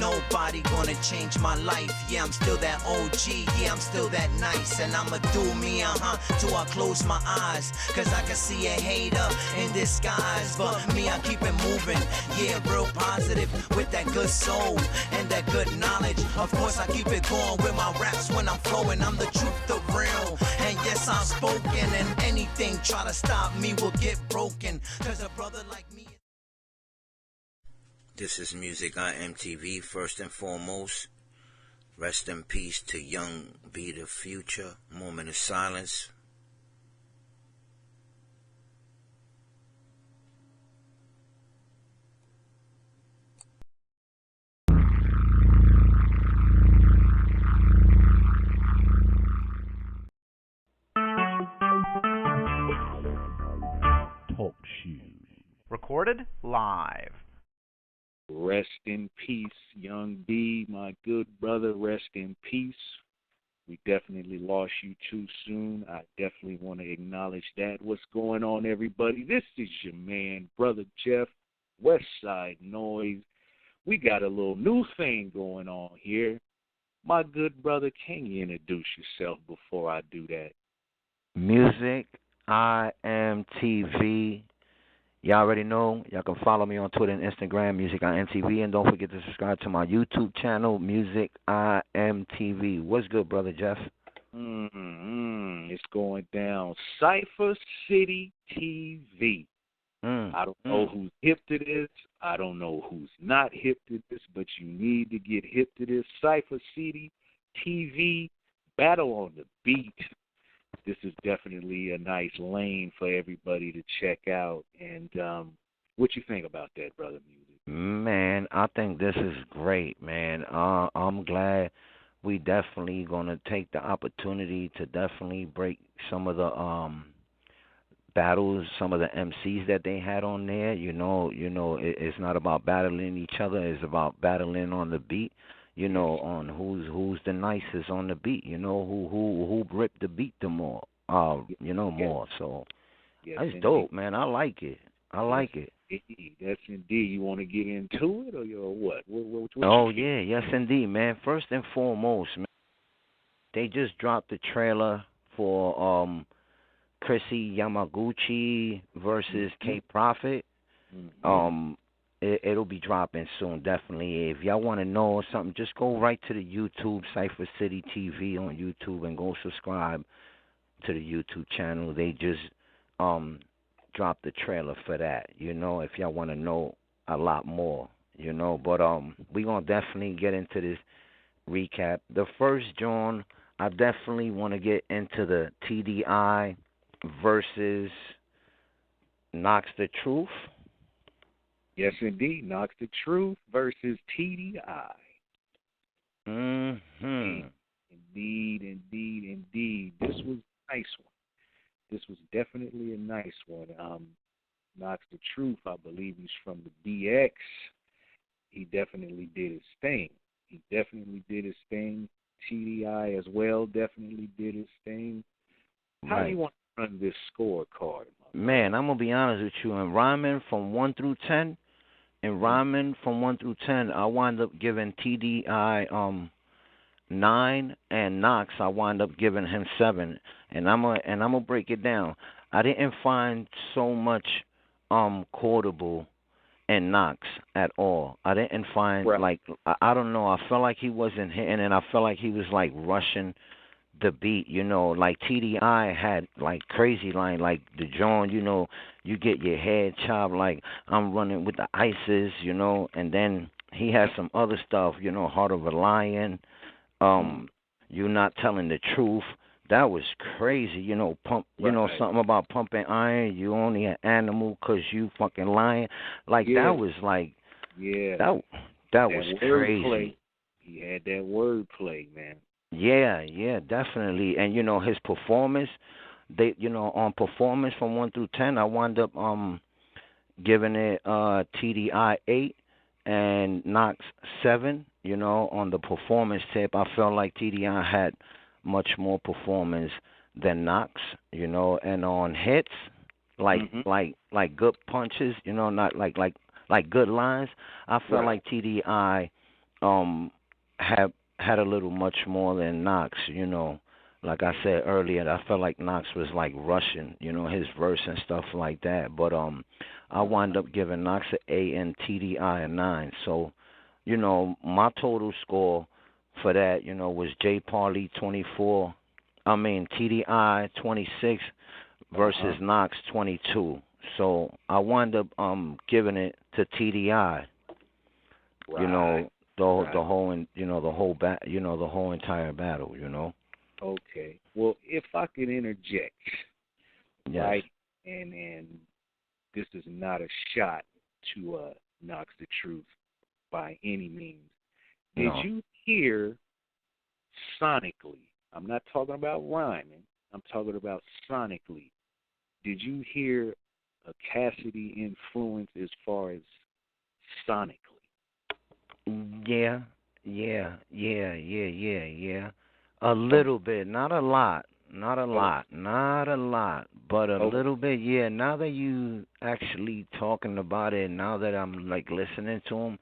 nobody gonna change my life. Yeah, I'm still that OG, yeah, I'm still that nice. And I'ma do me, till I close my eyes. Cause I can see a hater in disguise. But me, I keep it moving, yeah, real positive. With that good soul and that good knowledge. Of course I keep it going with my raps when I'm flowing. I'm the truth, the real, and yes, I'm spoken. And anything try to stop me will get broken. Cause a brother like me. This is MusicIAmTv. First and foremost, rest in peace to young Be the Future. Moment of silence. Talk shoes. Recorded live. Rest in peace, young B, my good brother. Rest in peace. We definitely lost you too soon. I definitely want to acknowledge that. What's going on, everybody? This is your man, Brother Jeff, Westside Noise. We got a little new thing going on here. My good brother, can you introduce yourself before I do that? MusicIAmTv. Y'all already know. Y'all can follow me on Twitter and Instagram, MusicIAmTv. And don't forget to subscribe to my YouTube channel, MusicIAmTv. What's good, Brother Jeff? It's going down. Cypher City TV. I don't know who's hip to this. I don't know who's not hip to this, but you need to get hip to this. Cypher City TV. Battle on the Beat. This is definitely a nice lane for everybody to check out. And what you think about that, Brother Music? Man, I think this is great, man. I'm glad we definitely going to take the opportunity to definitely break some of the battles, some of the MCs that they had on there. It's not about battling each other. It's about battling on the beat. On who's the nicest on the beat, who ripped the beat the more, more. So that's dope, man. I like it. Yes, indeed. You want to get into it, or what? Yes, indeed, man. First and foremost, man, they just dropped the trailer for KRISSY YAMAGUCCI versus K-Prophet. It'll be dropping soon, definitely. If y'all want to know something, just go right to the YouTube, Cypher City TV on YouTube, and go subscribe to the YouTube channel. They just dropped the trailer for that, if y'all want to know a lot more, But we're going to definitely get into this recap. The first, John, I definitely want to get into the TDI versus Knox the Truth. Yes, indeed. Knox the Truth versus TDI. Indeed. This was a nice one. This was definitely a nice one. Knox the Truth, I believe he's from the BX. He definitely did his thing. TDI as well definitely did his thing. How do you want to run this scorecard? Man, I'm going to be honest with you. In rhyming from 1 through 10, I wind up giving TDI 9, and Knox, I wind up giving him 7. And I'm gonna break it down. I didn't find so much quotable in Knox at all. I didn't find I don't know. I felt like he wasn't hitting, and I felt like he was like rushing the beat, like TDI had like crazy line, like the John, you get your head chopped, like I'm running with the ISIS, and then he had some other stuff, Heart of a Lion, you're not telling the truth. That was crazy, something about pumping iron, you only an animal 'cause you fucking lying. Like that was like, that was crazy. He had that word play, man. Yeah, definitely. And his performance, on performance from 1 through 10, I wound up giving it TDI 8 and Knox 7. On the performance tip, I felt like TDI had much more performance than Knox. And on hits, like good punches, not like good lines, I felt like TDI had a little much more than Knox, you know. Like I said earlier, I felt like Knox was like rushing, you know, his verse and stuff like that. But I wound up giving Knox an A and TDI a 9. So, you know, my total score for that, you know, was J Parley 24. I mean TDI 26 versus Knox 22. So I wound up giving it to TDI. Right. You know, the whole the whole entire battle, you know. Okay. Well, if I could interject, Yes. right, and this is not a shot to Knox the Truth by any means. Did you hear sonically? I'm not talking about rhyming. I'm talking about sonically. Did you hear a Cassidy influence as far as sonically? Yeah. A little bit, not a lot, but a little bit. Yeah. Now that you actually talking about it, now that I'm like listening to him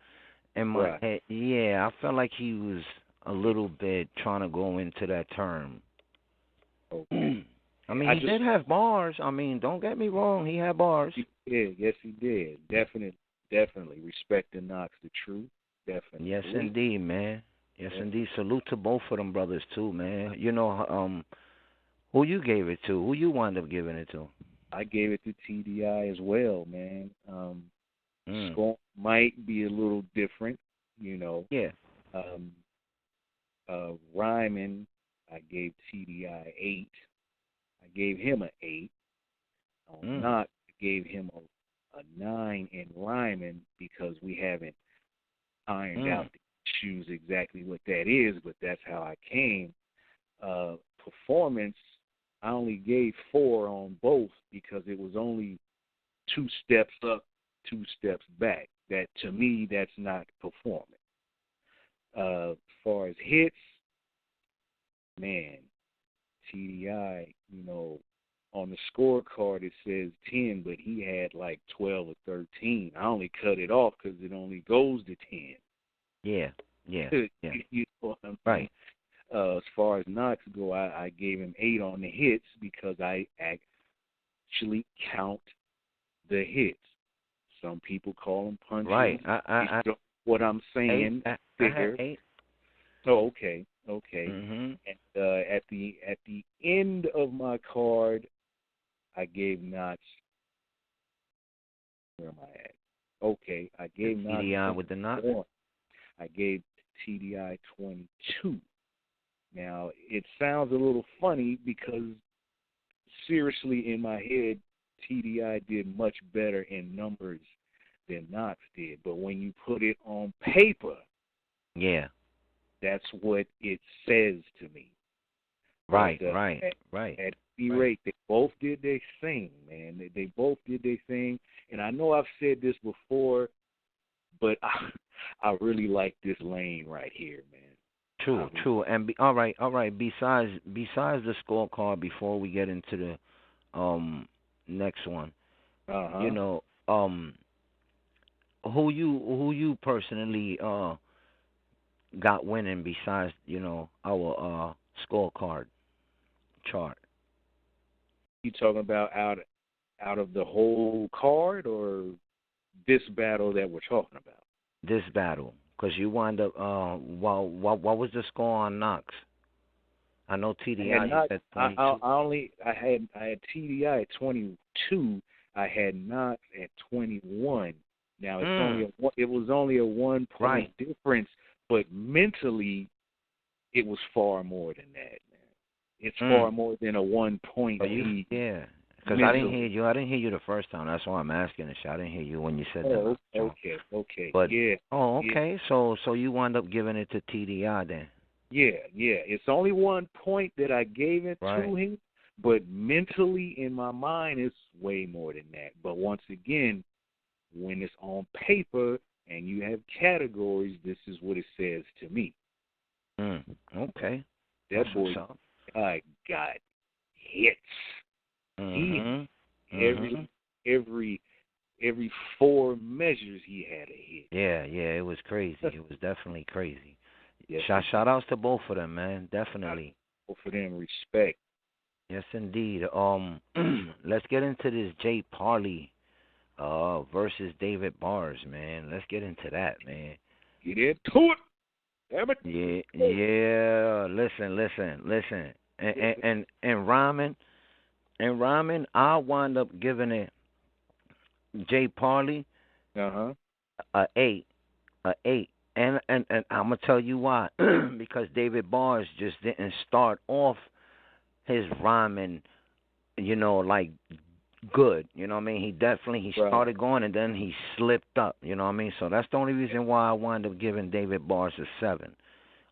in my head, yeah, I felt like he was a little bit trying to go into that term. Okay. I mean, he did have bars. I mean, don't get me wrong, he had bars. He did. Yes, he did. Definitely. Respect to Knox the Truth. Definitely. Yes, indeed, man. Yes, indeed. Salute to both of them brothers too, man. You know, who you gave it to? Who you wound up giving it to? I gave it to TDI as well, man. Score might be a little different, you know. Yeah. Ryman, I gave TDI 8. I gave him an 8. Knox, I gave him a 9 in Ryman because we haven't ironed out the issues exactly what that is, but that's how I came. Performance, I only gave 4 on both because it was only 2 steps up, 2 steps back. That, to me, that's not performance. As far as hits, man, TDI, you know, on the scorecard it says 10, but he had like 12 or 13. I only cut it off because it only goes to 10. Yeah. You know what I'm saying? Right. As far as Knox go, I gave him 8 on the hits because I actually count the hits. Some people call them punches. Right. What I'm saying. I had 8. Oh, okay. Mm-hmm. And at the end of my card, I gave Knox. Where am I at? Okay, I gave Knox TDI with the Knox. I gave TDI 22. Now it sounds a little funny because seriously, in my head, TDI did much better in numbers than Knox did. But when you put it on paper, yeah, that's what it says to me. Right. At any rate, they both did their thing, man. They both did their thing. And I know I've said this before, but I really like this lane right here, man. True. And all right. Besides the scorecard, before we get into the next one, you know, who you personally got winning besides, you know, our scorecard chart? You talking about out of the whole card or this battle that we're talking about? This battle, because you wind up. What was the score on Knox? I know TDI. You said 22. I had TDI at 22. I had Knox at 21. Now it was only a 1 point difference, but mentally, it was far more than that, man. It's far more than a 1 point lead. Yeah, because I didn't hear you. I didn't hear you the first time. That's why I'm asking this. I didn't hear you when you said that. Okay. But, yeah. Oh, okay. Yeah. So you wound up giving it to TDI then. Yeah. It's only 1 point that I gave it to him, but mentally in my mind, it's way more than that. But once again, when it's on paper and you have categories, this is what it says to me. Okay. That boy got hits. Mm-hmm. Every every 4 measures he had a hit. Yeah, it was crazy. It was definitely crazy. Yes, Shout outs to both of them, man. Definitely. both of them, respect. Yes, indeed. Let's get into this Jay Parley versus David Bars, man. Let's get into that, man. Get into it. Damn it. Yeah. Listen. And rhyming, I wind up giving it Jay Parley a 8, and I'm gonna tell you why. Because David Bars just didn't start off his rhyming, like good. You know what I mean? He started going and then he slipped up. You know what I mean? So that's the only reason why I wind up giving David Bars a 7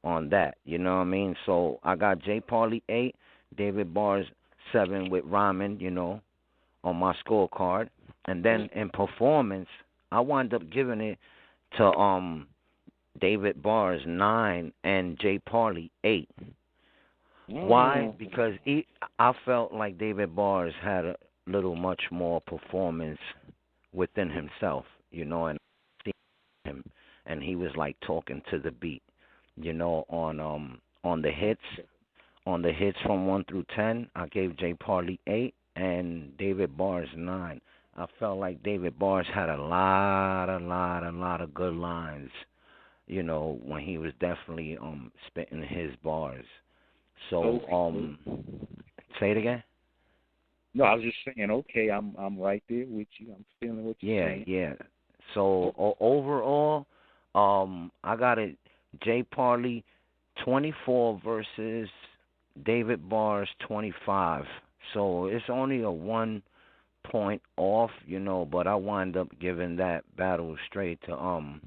on that. You know what I mean? So I got Jay Parley 8, David Bars 7 with rhyming, on my scorecard. And then in performance, I wind up giving it to David Bars 9 and Jay Parley 8. Why? Because I felt like David Bars had a little much more performance within himself, and him, and he was like talking to the beat, on the hits. On the hits from 1 through 10, I gave Jay Parley 8 and David Bars 9. I felt like David Bars had a lot of good lines, when he was definitely spitting his bars. So say it again. No, I was just saying. Okay, I'm right there with you. I'm feeling what you're saying. Yeah. So overall, I got it. Jay Parley 24 versus David Bars 25. So it's only a 1 point off, but I wind up giving that battle straight to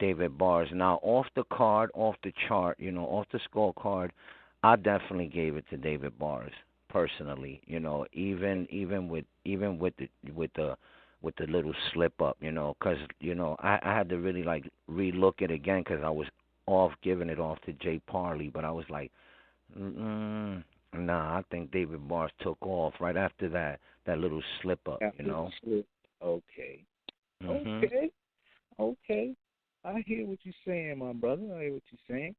David Bars. Now off the card, off the chart, off the scorecard, I definitely gave it to David Bars personally. Even with the little slip up, because I had to really like relook it again because I was off giving it off to Jay Parley, but I was like, nah, I think David Bars took off right after that little slip up, Okay. Mm-hmm. Okay. I hear what you're saying, my brother. I hear what you're saying.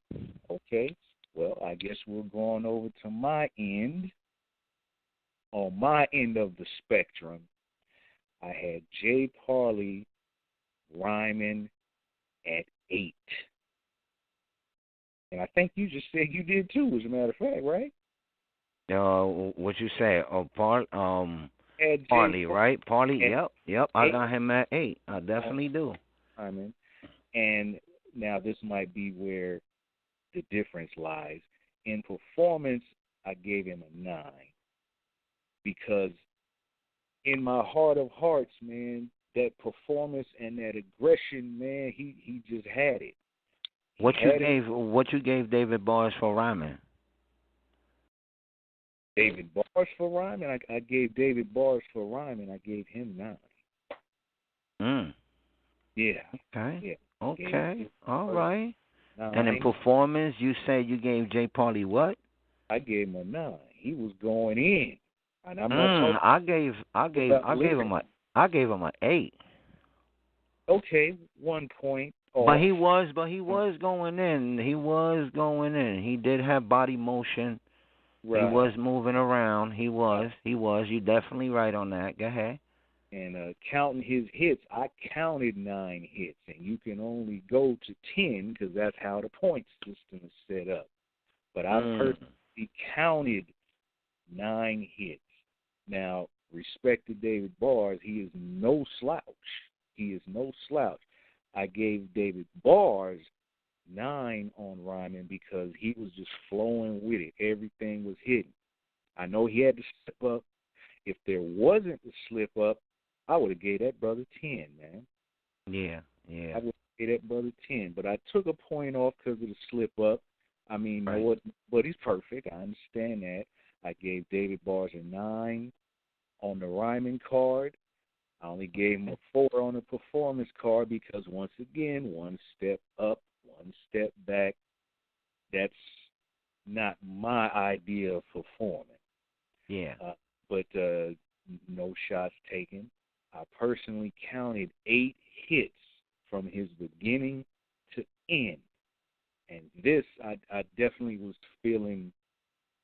Okay. Well, I guess we're going over to my end. On my end of the spectrum, I had Jay Parley rhyming at 8. And I think you just said you did too, as a matter of fact, right? What you say? Parley, right? Parley, yep. I got him at 8. I definitely do. And now this might be where the difference lies. In performance, I gave him a 9 because in my heart of hearts, man, that performance and that aggression, man, he just had it. What you gave David Bars for rhyming? David Bars for rhyming? I gave David Bars for rhyming. I gave him 9. Yeah. Okay. Yeah. Okay. All right. 9. And in performance, you said you gave Jay Parley what? I gave him a 9. He was going in. And I'm not talking I gave him an 8. Okay, 1 point off. But he was going in. He did have body motion. Right. He was moving around. He was. You definitely right on that. Go ahead. And counting his hits, I counted 9 hits, and you can only go to 10 because that's how the point system is set up. But I personally counted 9 hits. Now, respect to David Bars, he is no slouch. I gave David Bars 9 on rhyming because he was just flowing with it. Everything was hidden. I know he had to slip up. If there wasn't a slip up, I would have gave that brother 10, man. Yeah. I would have gave that brother 10. But I took a point off because of the slip up. I mean, right. Nobody's perfect. I understand that. I gave David Bars a 9 on the rhyming card. I only gave him a 4 on the performance card because, once again, 1 step up, 1 step back. That's not my idea of performing. Yeah. But no shots taken. I personally And this, I definitely was feeling,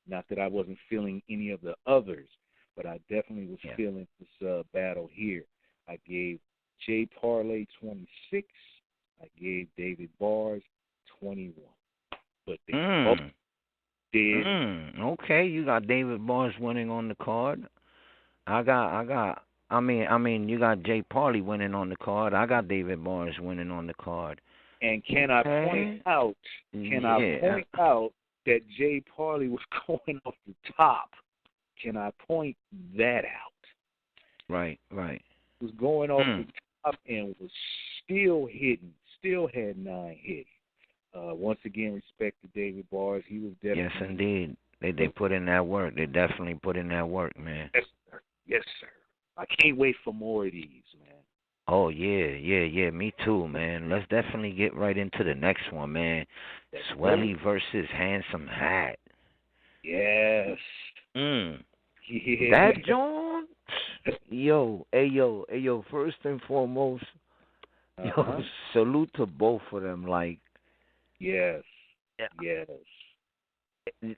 not that I wasn't feeling any of the others, but I definitely was feeling this battle here. I gave Jay Parle 26. I gave David Bars 21. But they both did. Okay, you got David Bars winning on the card. I mean, you got Jay Parley winning on the card. I got David Bars winning on the card. And can I point out? I point out that Jay Parley was going off the top? Can I point that out? Right. He was going off the top and was still hitting. Still had 9 hits. Once again, respect to David Bars. He was definitely. Yes, indeed. They put in that work. They definitely put in that work, man. Yes, sir. Yes, sir. I can't wait for more of these, man. Oh, yeah. Me too, man. Let's definitely get right into the next one, man. Swelly versus Handsome Hat. Yes. Yeah. That John? Yo, first and foremost, salute to both of them. Like, yes.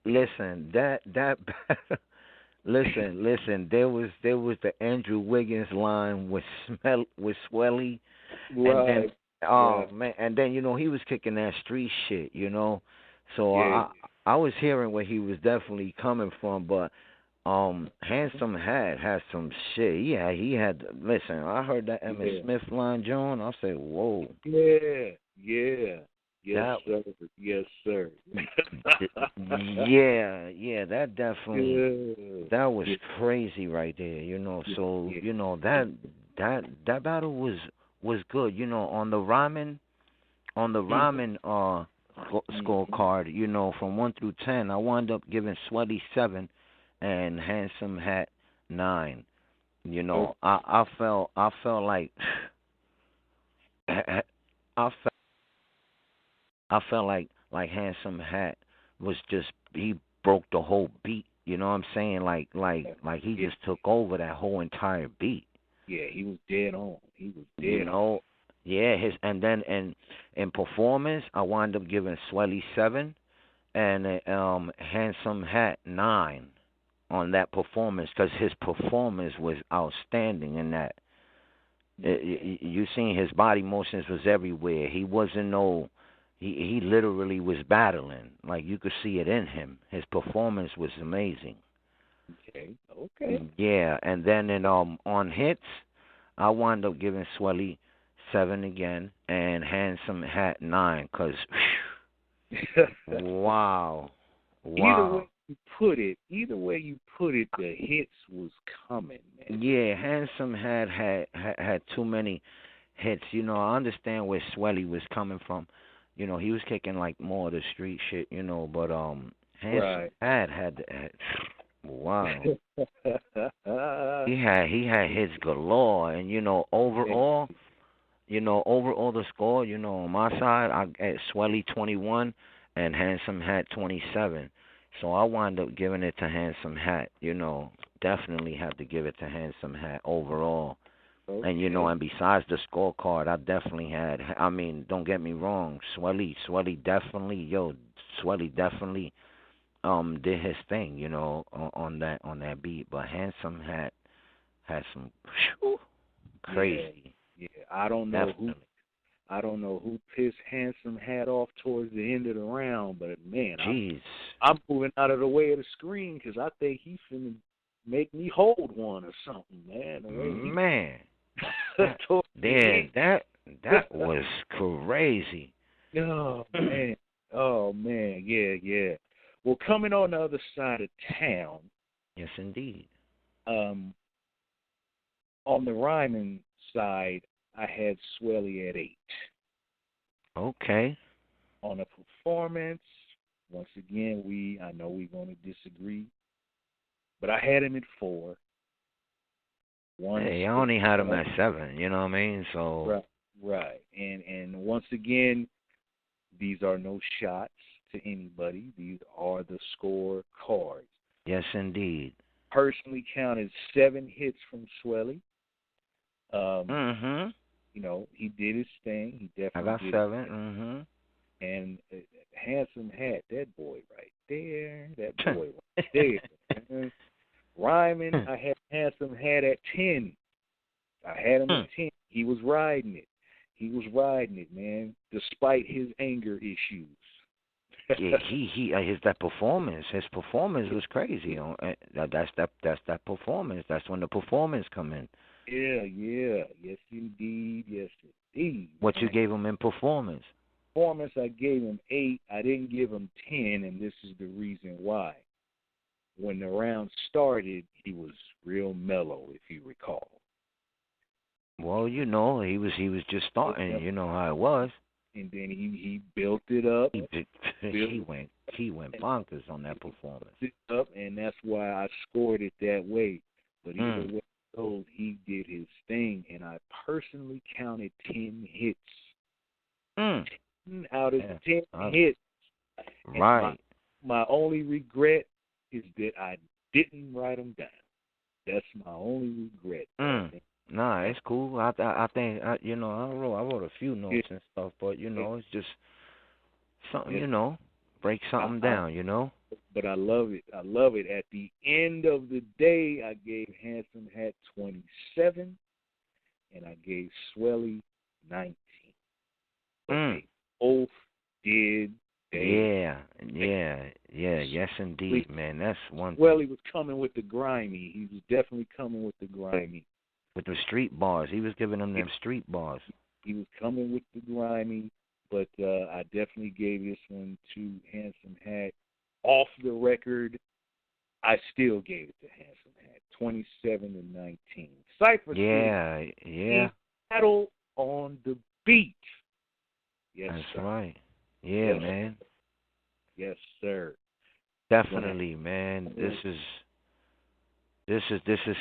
Listen, listen. There was the Andrew Wiggins line with Swelly, right? And then, man, and then he was kicking that street shit, So I was hearing where he was definitely coming from, but Handsome had some shit. Yeah, he had. Listen, I heard that Emmitt Smith line, John. I said, whoa. Yeah. Yes, sir. Yeah, that definitely that was crazy right there, So that battle was good, on the rhyming scorecard, from 1 through 10, I wound up giving Swelly 7 and Handsome Hat 9. I felt like I felt like Handsome Hat was just, he broke the whole beat. You know what I'm saying? Like he just took over that whole entire beat. Yeah, he was dead on. On. Yeah, and then in performance, I wound up giving Swelly 7 and Handsome Hat 9 on that performance, because his performance was outstanding in that. You seen his body motions was everywhere. He wasn't He literally was battling. Like, you could see it in him. His performance was amazing. Okay. Yeah, and then on hits, I wound up giving Swelly 7 again and Handsome Hat 9, because wow. Either way you put it, the hits was coming, man. Yeah, Handsome had too many hits. I understand where Swelly was coming from. He was kicking like more of the street shit, but Handsome had wow. He had hits galore, and overall the score, on my side, I at Swelly 21 and Handsome Hat 27. So I wound up giving it to Handsome Hat, definitely have to give it to Handsome Hat overall. Okay. And and besides the scorecard, I definitely had. I mean, don't get me wrong, Swelly definitely, did his thing, on that beat. But Handsome had some crazy. Yeah, I don't know who pissed Handsome Hat off towards the end of the round, but man, I'm moving out of the way of the screen because I think he's finna make me hold one or something, man. Man. That was crazy. Oh man, yeah. Well, coming on the other side of town. Yes, indeed. On the rhyming side, I had Swelly at 8. Okay. On a performance, once again, I know we're going to disagree, but I had him at 4. I only had him at 7, you know what I mean? So right. And once again, these are no shots to anybody. These are the score cards. Yes, indeed. Personally counted 7 hits from Swelly. He did his thing. He definitely I got 7. And Handsome had that boy right there. That boy right there. Man. Rhyming, I had Handsome had at 10. I had him at 10. He was riding it. He was riding it, man, despite his anger issues. Yeah, that performance. His performance was crazy. That's that performance. That's when the performance come in. Yeah. Yes, indeed. Yes, indeed. What you gave him in performance? Performance, I gave him 8. I didn't give him 10, and this is the reason why. When the round started, he was real mellow, if you recall. Well, he was just starting. You know how it was. And then he built it up. He went bonkers on that performance. Up, and that's why I scored it that way. But either way it goes, he did his thing, and I personally counted 10 hits. 10 out of 10 hits. Right. My only regret is that I didn't write them down. That's my only regret. Nah, it's cool. I think I wrote a few notes and stuff, but it's just something, break something down, But I love it. I love it. At the end of the day, I gave Handsome Hat 27, and I gave Swelly 19. But they both did. Yes, indeed, man. That's one. Swelly was coming with the grimy. He was definitely coming with the grimy. With the street bars. He was giving them street bars. He was coming with the grimy, but I definitely gave this one to Handsome Hat. Off the record, I still gave it to Handsome Hat, 27-19. Cypher yeah. Battle on the beat. Yes, that's sir. right. Yeah, yes, man. Yes, sir. Definitely, man. This is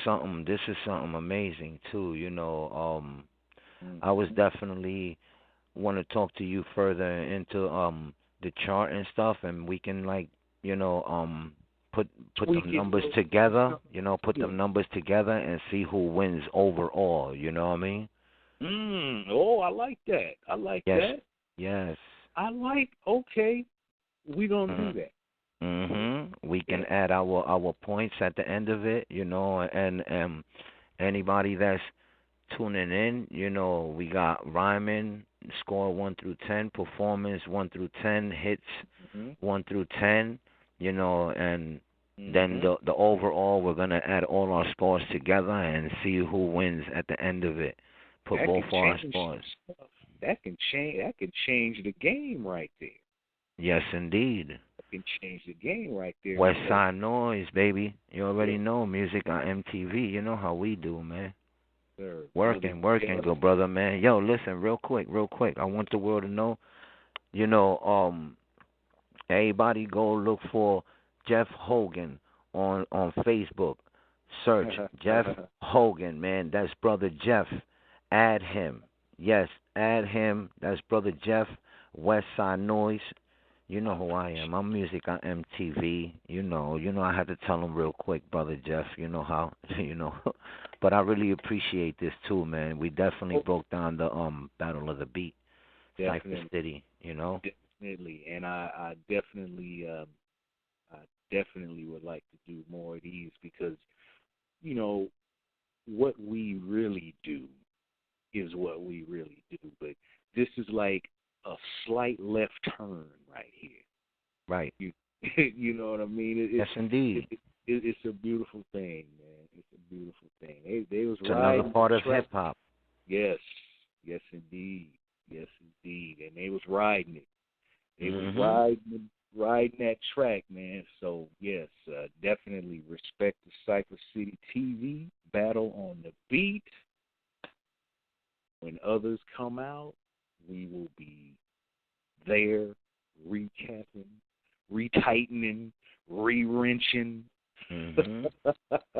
something amazing too. I was definitely want to talk to you further into the chart and stuff, and we can put them numbers together. Put them numbers together and see who wins overall. You know what I mean? Oh, I like that. That. Yes. Okay. We're gonna do that. We can add our points at the end of it, and anybody that's tuning in, we got rhyming, score 1 through 10, performance 1 through 10, hits 1 through 10, and then the overall, we're gonna add all our scores together and see who wins at the end of it. Put both our scores. That can change the game right there. Yes, indeed. That can change the game right there. WESTSIDE NOIZE, baby. You already know MusicIAmTv. You know how we do, man. Sir. Working, good brother, man. Yo, listen, real quick. I want the world to know. Everybody go look for Jeff Hogan on Facebook. Search Jeff Hogan, man. That's Brother Jeff. Add him. Yes, add him. That's Brother Jeff, WESTSIDE NOIZE. You know who I am. I'm MusicIAmTv. I had to tell him real quick, Brother Jeff. You know how, But I really appreciate this too, man. We definitely broke down the Battle of the Beat, Cypher City. Definitely, and I definitely would like to do more of these because, what we really do is what we really do. But this is like a slight left turn right here. Right. You know what I mean? Yes, indeed. It's a beautiful thing, man. It's a beautiful thing. They was it's riding another part of hip hop. Yes, indeed. Yes, indeed. And they was riding it. They was riding that track, man. So yes, definitely respect the Cypher City TV Battle on the Beat. When others come out, we will be there, recapping, retightening, re-wrenching.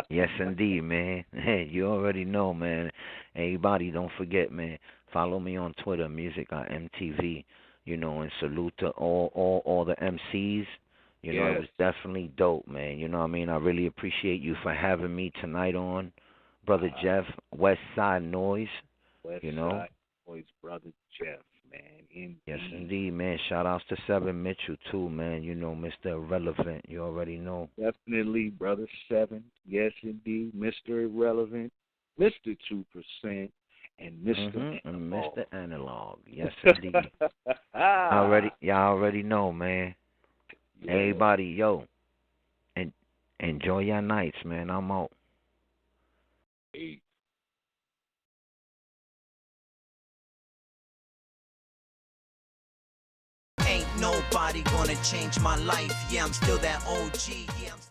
Yes, indeed, man. Hey, you already know, man. Everybody, don't forget, man. Follow me on Twitter, MusicIAmTv. And salute to all the MCs. It was definitely dope, man. You know what I mean? I really appreciate you for having me tonight on, Brother Jeff, WESTSIDE NOIZE. WESTSIDE NOIZE, Brother Jeff, man. indeed. Yes, indeed, man. Shout outs to Seven Mitchell too, man. You know, Mr. Irrelevant. You already know. Definitely, Brother Seven. Yes, indeed. Mr. Irrelevant, Mr. 2%, and Mr. And Analog. Mr. Analog. Yes, indeed. Y'all already know, man. Yeah. Everybody, yo, and enjoy your nights, man. I'm out. Hey. Ain't nobody gonna change my life. Yeah, I'm still that OG. Yeah,